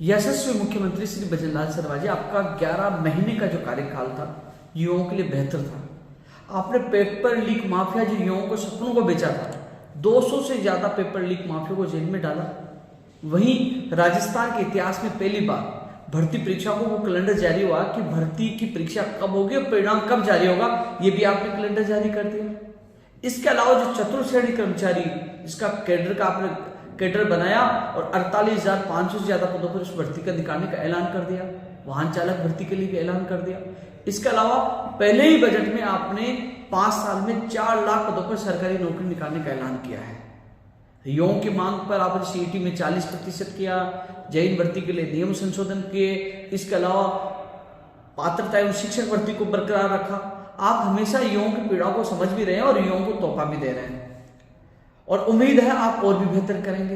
यशस्वी मुख्यमंत्री श्री भजनलाल शर्मा जी, आपका 11 महीने का जो कार्यकाल था युवाओं के लिए बेहतर था। आपने पेपर लीक माफिया जो युवाओं को सपनों को बेचा था, 200 से ज्यादा पेपर लीक माफिया को जेल में डाला। वहीं राजस्थान के इतिहास में पहली बार भर्ती परीक्षा को वो कैलेंडर जारी हुआ कि भर्ती की परीक्षा कब होगी और परिणाम कब जारी होगा, ये भी आपने कैलेंडर जारी कर दिया। इसके अलावा जो चतुर्थ श्रेणी कर्मचारी, इसका कैडर का आपने कैडर बनाया और 48,500 से ज्यादा पदों पर इस भर्ती का निकालने का ऐलान कर दिया। वाहन चालक भर्ती के लिए भी ऐलान कर दिया। इसके अलावा पहले ही बजट में आपने 5 साल में 4 लाख पदों पर सरकारी नौकरी निकालने का ऐलान किया है। युवाओं की मांग पर आपने सीईटी में 40% किया, जैन भर्ती के लिए नियम संशोधन किए। इसके अलावा पात्रता एवं शिक्षक भर्ती को बरकरार रखा। आप हमेशा युवाओं की पीड़ा को समझ भी रहे हैं और युवाओं को तोहफा भी दे रहे हैं, और उम्मीद है आप और भी बेहतर करेंगे।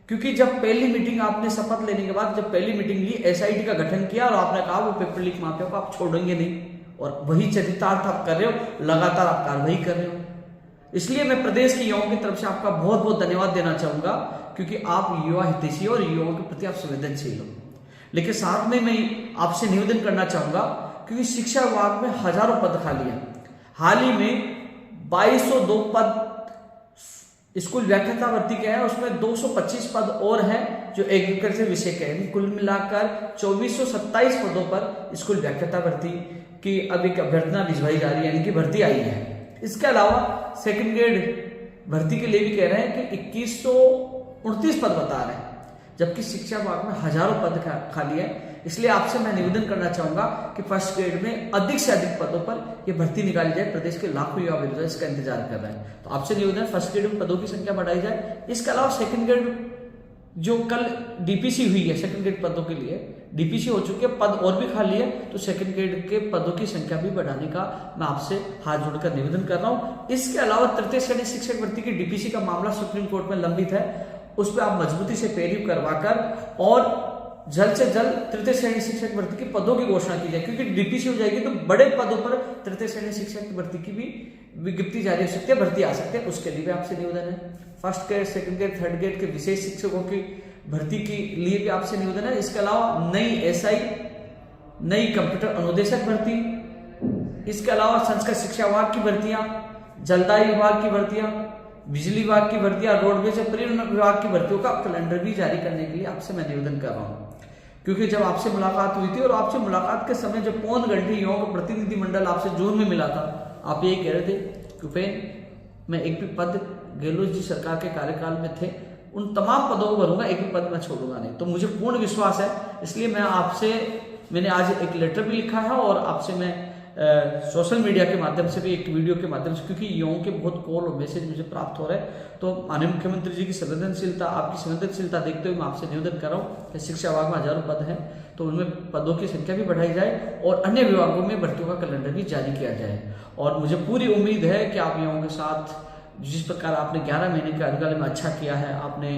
क्योंकि जब पहली मीटिंग आपने शपथ लेने के बाद जब पहली मीटिंग ली, एसआईटी का गठन किया और आपने कहा वो पेपर लीक माफिया को आप छोड़ेंगे नहीं, और वही चरितार्थ आप कर रहे हो, लगातार आप कार्रवाई कर रहे हो। इसलिए मैं प्रदेश के युवाओं की तरफ से आपका बहुत बहुत धन्यवाद देना चाहूंगा, क्योंकि आप युवा हितैषी और युवाओं के प्रति आप संवेदनशील हो। लेकिन साथ में मैं आपसे निवेदन करना चाहूंगा, क्योंकि शिक्षा विभाग में हजारों पद खाली हैं। हाल ही में 2202 पद स्कूल व्याख्याता भर्ती के हैं, उसमें 225 पद और हैं जो एग्रीकल्चर विषय के हैं। कुल मिलाकर 2427 पदों पर स्कूल व्याख्याता भर्ती की अभी अभ्यर्थना भिजवाई जा रही है, यानी कि भर्ती आई है। इसके अलावा सेकंड ग्रेड भर्ती के लिए भी कह रहे हैं कि 2129 पद बता रहे हैं, जबकि शिक्षा विभाग में हजारों पद खाली है। इसलिए आपसे मैं निवेदन करना चाहूंगा कि फर्स्ट ग्रेड में अधिक से अधिक पदों पर यह भर्ती निकाली जाए। प्रदेश के लाखों युवा बेरोजगार इसका इंतजार कर रहे हैं, तो आपसे निवेदन है फर्स्ट ग्रेड में पदों की संख्या बढ़ाई जाए। इसके अलावा सेकंड ग्रेड जो कल डीपीसी हुई है, सेकंड ग्रेड पदों के लिए डीपीसी हो चुके हैं, पद और भी खाली है, तो सेकंड ग्रेड के पदों की संख्या भी बढ़ाने का मैं आपसे हाथ जोड़कर निवेदन कर रहा हूं। इसके अलावा तृतीय श्रेणी शिक्षक भर्ती की डीपीसी का मामला सुप्रीम कोर्ट में लंबित है, उस पर आप मजबूती से पैरवी करवाकर और जल्द से जल्द तृतीय श्रेणी शिक्षक भर्ती के पदों की घोषणा की जाए, क्योंकि डीपीसी हो जाएगी तो बड़े पदों पर तृतीय श्रेणी शिक्षक भर्ती की भी विज्ञप्ति जारी हो सकती है, भर्ती आ सकती है। उसके लिए भी आपसे निवेदन है। First grade, second grade, third grade के विशेष शिक्षकों की भर्ती के लिए भी आपसे निवेदन है। इसके अलावा नई एसआई, नई कंप्यूटर अनुदेशक भर्ती, इसके अलावा संस्कृत शिक्षा विभाग की भर्तियां, जलदाय विभाग की भर्तियां, बिजली विभाग की भर्तियां, रोडवेज और परिवहन विभाग की भर्तियों का कैलेंडर भी जारी करने के लिए आपसे मैं निवेदन कर रहा हूं। क्योंकि जब आपसे मुलाकात हुई थी और आपसे मुलाकात के समय जब पौन घंटे युवाओं का प्रतिनिधिमंडल आपसे जून में मिला था, आप यही कह रहे थे कि उपेन मैं एक भी पद गहलोत जी सरकार के कार्यकाल में थे उन तमाम पदों को भरूंगा, एक भी पद मैं छोड़ूंगा नहीं। तो मुझे पूर्ण विश्वास है, इसलिए मैंने आज एक लेटर भी लिखा है और आपसे मैं सोशल मीडिया के माध्यम से भी, एक वीडियो के माध्यम से, क्योंकि युवाओं के बहुत कॉल और मैसेज मुझे प्राप्त हो रहे हैं, तो माननीय मुख्यमंत्री जी की संवेदनशीलता, आपकी संवेदनशीलता देखते हुए मैं आपसे निवेदन कर रहा हूँ कि शिक्षा विभाग में हजारों पद हैं, तो उनमें पदों की संख्या भी बढ़ाई जाए और अन्य विभागों में भर्तियों का कैलेंडर भी जारी किया जाए। और मुझे पूरी उम्मीद है कि आप युवाओं के साथ जिस प्रकार आपने 11 महीने के कार्यकाल में अच्छा किया है, आपने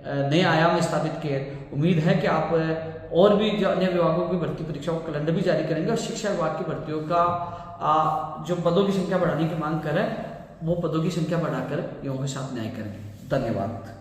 नए आयाम स्थापित किए, उम्मीद है कि आप और भी जो अन्य विभागों की भर्ती परीक्षाओं का कैलेंडर भी जारी करेंगे और शिक्षा विभाग की भर्तियों का जो पदों की संख्या बढ़ाने की मांग करें, वो पदों की संख्या बढ़ाकर युवाओं के साथ न्याय करेंगे। धन्यवाद।